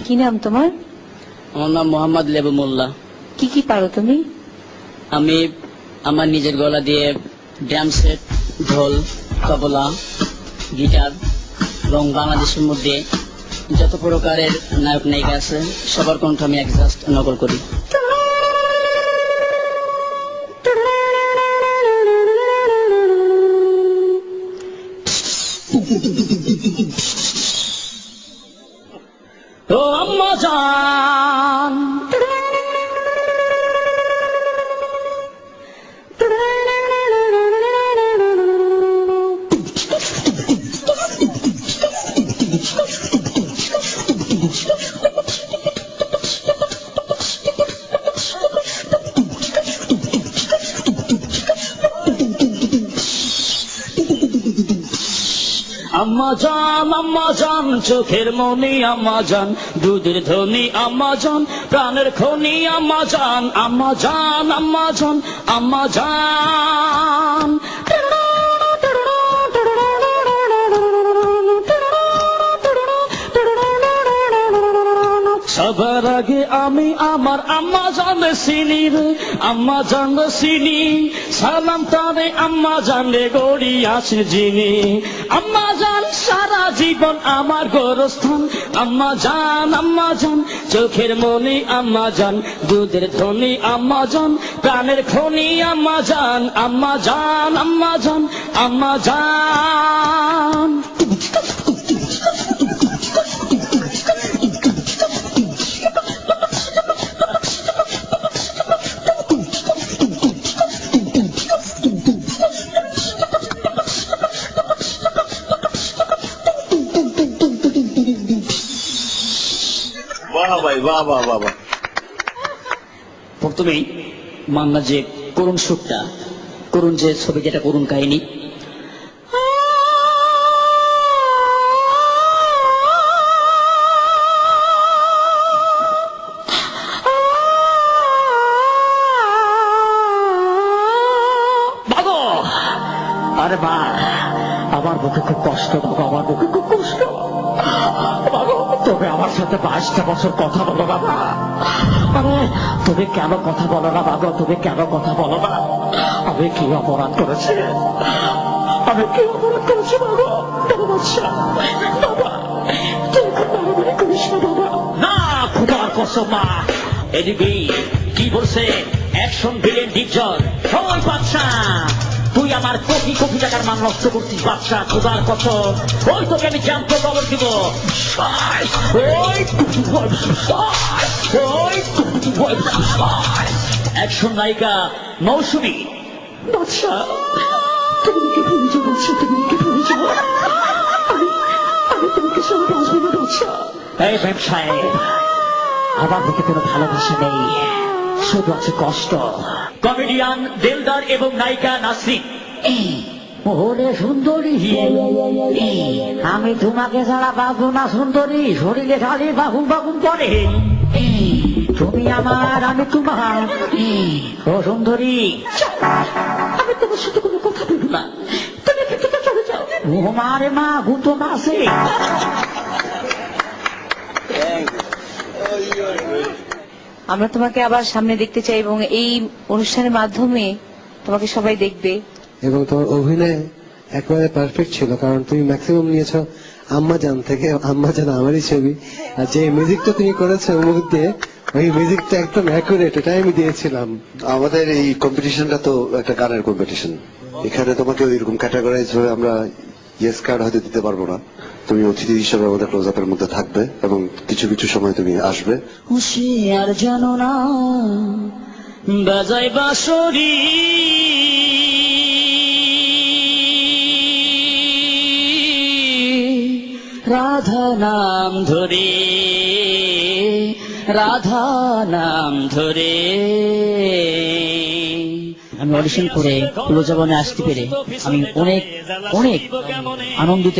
কি নাম তোমার? আমার নাম মোহাম্মদ লেবু মোল্লা। কি কি পারো তুমি? আমি আমার নিজের গলা দিয়ে ড্রাম সেট, ঢোল, তবলা, গিটার এবং বাংলাদেশের মধ্যে যত প্রকারের নায়ক নায়িকা আছে সবার কণ্ঠ আমি অ্যাডজাস্ট নকল করি। ও আম্মা জান, আম্মা জান চোখের মনি আম্মা জান, দুধের ধনী আম্মা জান, প্রাণের খনি আম্মা জান, আম্মা জান আম্মা জান আম্মা জান। সবার আগে আমি আমার আম্মা জানে চিনি রে, আম্মা জানে চিনি, সালাম তারে আম্মা জানে গড়ি আছে যিনি। আম্মা জান সারা জীবন আমার গোরস্থান, আম্মা জান চোখের মনি আম্মা জান, দুধের ধনী আম্মা জান, প্রাণের খনি আম্মা জান, আম্মা জান আম্মা জান আম্মা জান। প্রথমেই মান্না যে করুণ সুরটা, করুণ যে ছবি, যেটা করুণ কাহিনী, আরে মা আমার বুকে খুব কষ্ট, বাবা আমার বুকে খুব কষ্ট। তবে আমার সাথে 22টা বছর কথা বলো বাবা। আরে তুমি কেন কথা বলো না বাবা, তুমি কেন কথা বলো না? আমি কি অপরাধ করেছি, আমি কি অপরাধ করেছি বাবা? বাবা তুই বাড়াবাড়ি করিস না বাবা। না খোদার কসম মা, এদিকে কি বলছে অ্যাকশন ভিলেন ডিপজল, ওই বাচ্চা তুই আমার কোটি কোটি টাকার মান নষ্ট করছিস বাচ্চা, খোদার কসম ওই তোকে আমি জানতে খবর দিব। অ্যাকশন নায়িকা মৌসুমী, বাচ্চা তুমি কি ভুলে যাও বাচ্চা, তুমি কি ভুলে যাও? আমি তোমাকে সব বাঁচবো না বাচ্চা। এই ব্যবসায় আমার বুকে কোনো ভালোবাসা নেই, শুধু আছে কষ্ট। কমেডিয়ান দিলদার এবং নায়িকা নাসরিন। ওরে সুন্দরী, আমি তোমাকে ছাড়া বাঁচবো না সুন্দরী, শরীরে খালি বাগুন বাগুন করে। তুমি আমার, আমি তোমার। ও সুন্দরী, আমি তোমার সাথে কোনো কথা বলবো না, তুমি এখান থেকে চলে যাও। ও মারে মা, ভূত না আছে। আমরা তোমাকে আবার সামনে দেখতে চাই এবং এই অনুষ্ঠানের মাধ্যমে তোমাকে সবাই দেখবে। এবং তোমার অভিনয় একেবারে পারফেক্ট ছিল, কারণ তুমি ম্যাক্সিমাম নিয়েছো আম্মা জান থেকে। আম্মা জান আমারই ছবি, আর যে মিউজিকটা তুমি করেছো ওর মধ্যে, ওই মিউজিকটা একদম অ্যাকুরেট, এটাই আমি দিয়েছিলাম। আমাদের এই কম্পিটিশনটা তো একটা গানের কম্পিটিশন, এখানে তোমাকে এরকম ক্যাটাগরাইজ হয়ে আমরা ইয়েস কার্ড হয়তো দিতে পারবো না। তুমি অতিথি হিসেবে আমাদের ক্লোজ আপের মধ্যে থাকবে এবং কিছু কিছু সময় তুমি আসবে। হুঁশিয়ার জানো না বাজাই বাঁশরি, রাধা নাম ধরে, রাধা নাম ধরে। আমি অডিশন করে ক্লোজ আপে আসতে পেরে আমি অনেক অনেক আনন্দিত।